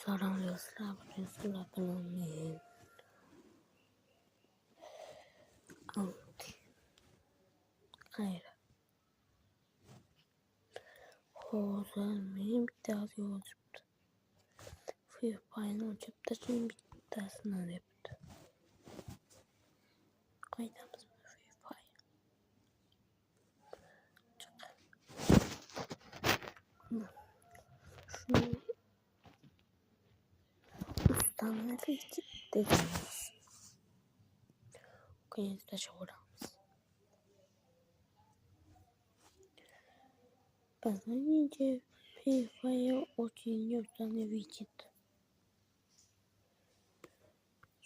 Salom do'stlar, bugun sizlar bilan men xayr. Hozir men bittasi yozibdi. Free Fire'ni ochib tashlang bittasini debdi. Qaydamiz Free Fire? Shuni ustamni degamiz. Keyin tashaveramiz. Позвоните Free Fire очень неудобный видит.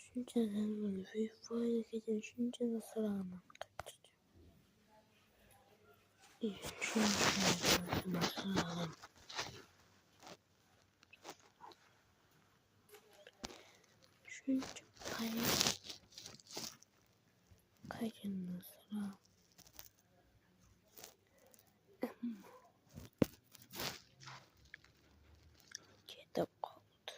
Shunchadan Free Fire ketib shuncha nasraman. Shuncha paya qaydan nasra. Ketib qoldi.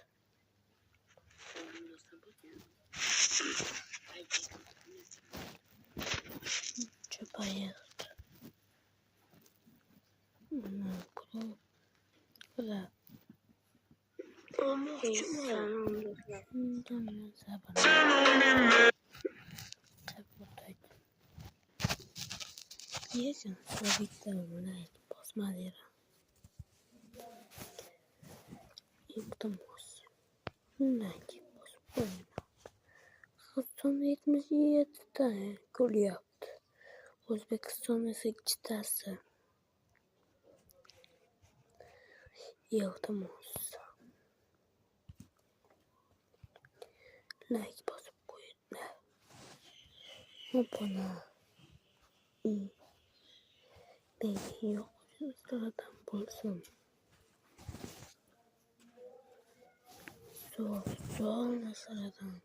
Shuncha paya. Bular Yesin bitta like bosmalar. Iltimos like bosib qo'ying. Qozog'istonda 77 ta ko'ryapti. O'zbekistonda 8 tasi. Iltimos like bosib qo'yinglar. Obuna beni yo'qlardan bo'lsin. Zo'r nasradan.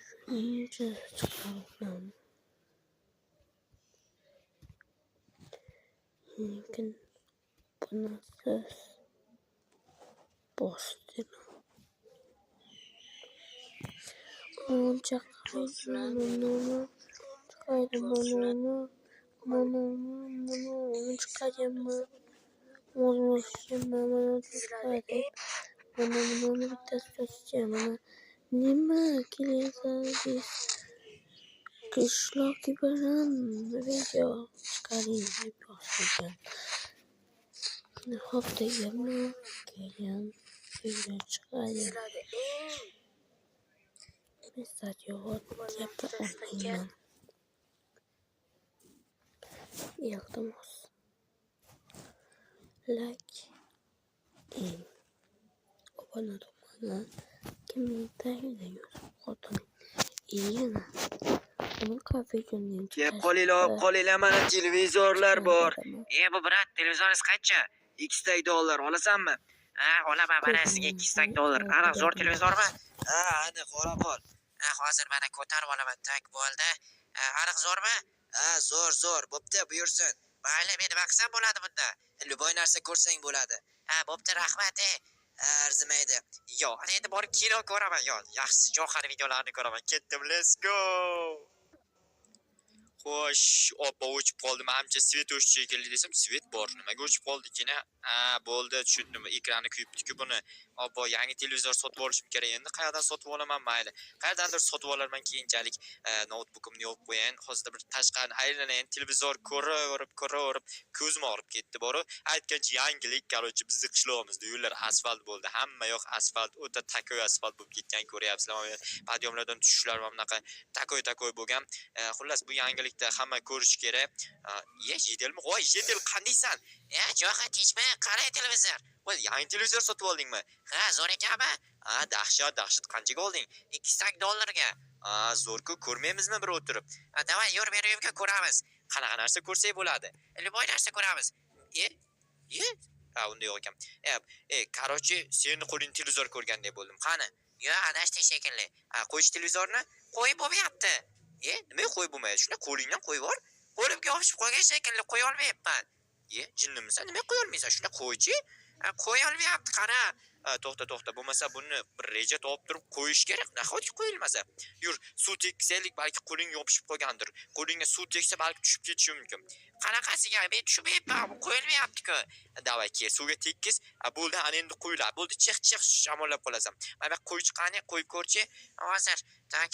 Shuncha chiqardim. Lekin bunasiz boshdim. Uncha nima kelisasiz qishloq bilan video chiqaring deb yozgan. Haftagami kelgan video chiqaring. Mesaj yo'q olmayman. Iltimos like obuna bo'linglar. Kommentariyada yozib qo'ying. Yana bunaqa videoning Kep qolinglar, mana televizorlar bor. Bu brat, televizoringiz qancha? $2 olasanmi? Ha, olaman, mana sizga $2 Aniq zo'r televizormi? Ha, ana qora qol. Hozir mana ko'tarib olaman, tak bo'ldi. Aniq zo'rmi? Ha, zo'r. Bo'pti, buyursin. Mayli, men nima qilsam bo'ladi bunda? Luboy narsa ko'rsang bo'ladi. Ha, bo'pti, rahmat. Arzimaydi. Yo, endi borib kino ko'raman. Yo, yaxshi johar videolarni ko'raman. Ketdim, let's go. Xo'sh, oppa o'chib qoldi. Menimcha svet o'chib shekilli desam, svet bor. Nimaga o'chib qoldi-kina? Bo'ldi, tushundim. Ekrani kuyibdi-ku buni. Oppa, yangi televizor sotib olishim kerak. Endi qayerdan sotib olaman, mayli. Qayerdandir sotib olarman keyinchalik. Notebookimni yopib qo'yayin. Hozir bir tashqarni aylanayin. Televizor ko'raverib, ko'zim og'rib ketdi boru. Aytgancha yangilik, qarochi bizning qishlog'imizda yo'llar asfalt bo'ldi. Hamma yoq asfalt, o'ta takoy asfalt bo'lib ketgan, ko'ryapsizlarmi? Podyomlardan tushishlar va bunaqa takoy bo'lgan. Xullas bu yangilikda hamma ko'rish kerak. Yedelmi? Voy, yedel qandaysan? Jo'xa tinchmi? Qalay televizor? Voy, yangi televizor sotib oldingmi? Ha, zo'r ekanmi? Dahshat, qanchaga olding? $2 ga. Zo'r-ku, ko'rmaymizmi bir o'tirib? Davay, yur beri uyimga ko'ramiz. Qanaqa narsa ko'rsak bo'ladi? Luboy narsa ko'ramiz. Unda yo'q ekan. Qarochi, seni qo'ling televizor ko'rgandek bo'ldim. Qani? Yo, adashdi shekilli. Qo'yish televizorni qo'yib bo'lmayapti. Nima qo'yib bo'lmaydi? Shuni qo'lingdan qo'yib bor. Qo'limga yopishib qolgan shekilli qo'ya olmayapman. Jinnimisan, nima qo'ya olmaysan? Shunda qo'ychi. Qo'ya olmayapti, qara. To'xta, bo'lmasa buni bir reja topib turib qo'yish kerak. Nahotki qo'yilmasa? Yur, suv teksaylik, balki qo'ling yopishib qolgandir. Qo'lingga suv teksa balki tushib ketishi mumkin. Qanaqasiga? Men tushmayapman, bu qo'yilmayapti-ku. Davay, ke suvga tekkiz. Bo'ldi, ana endi qo'yiladi. Bo'ldi, chiq shamollab qolasan. Mana qo'ychi qani, qo'yib ko'rchi. Hozir, tak.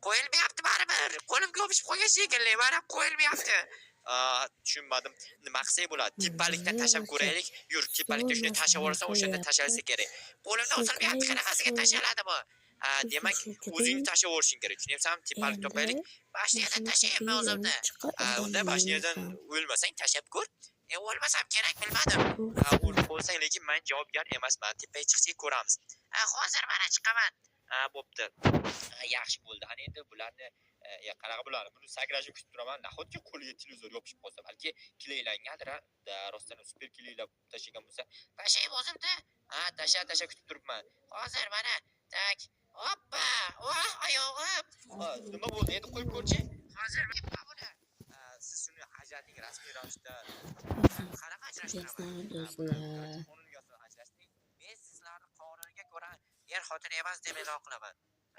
Qo'yilmayapti baribir. Qo'limga yopishib qolgan shekilli. Mana qo'yilmayapti. Tushunmadim. Nima qilsak bo'ladi? Tepalikdan tashab ko'raylik. Yur, tepalikda shuni tashab olsam, o'shanda tashalsa kerak. Qo'limdan osilmayapti, qanaqasiga tashaladi bu? Demak, o'zingni tashab olishing kerak. Tushunyapsanmi? Tepalik topaylik. Bashniyadan tashayapman o'zimni. Unda bashniyadan o'lmasang tashab ko'r. O'lmasam kerak, bilmadim. O'lib qolsang, lekin men javobgar emasman. Tepaga chiqsak ko'ramiz. Hozir mana chiqaman. Bo'pti. Yaxshi bo'ldi. Ana endi bularni qanaqa bo'ladi? Buni sakrashib kutib turaman. Nahotki qo'liga televizor yopishib qolsa, balki kilaylangandir, rostdan super kilaylab tashagan bo'lsa, tashay o'zimda. Tasha kutib turibman. Hozir mana, tak. Hoppa! Oyog'im. Nima bo'ldi? Endi qo'yib ko'rchi. Hozir nima buni? Siz shuni ajrating rasmiy ravishda. Qanaqa ajrashtiraman? Men sizlarni qonuniga ko'ra er-xotin emas deb e'lon qilaman.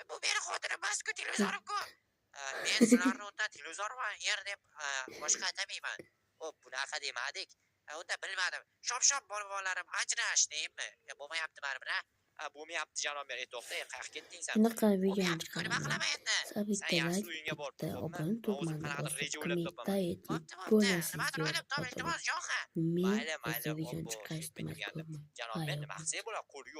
Bu meni xotinim emas-ku, televizorim-ku. Men sizlarni o'rta televizor va er deb boshqa atamayman. Xo'p, bunaqa demadik. Unda bilmadim. Shop bolalarım ajrash deymi? Bo'lmayapti baribir, bo'lmayapti janob mer. To'xta, qayerga ketding sen? Bunaqa video chiqaraman. Nima qilaman endi? Sabitda Yaxshi uyingga borib, obuna turmani qanaqadir reja o'ylab topaman. kommentda ayting. Nima o'ylab topaman? Men Mayli, video chiqarishni janob mer, nima qilsak bo'ladi? Qo'li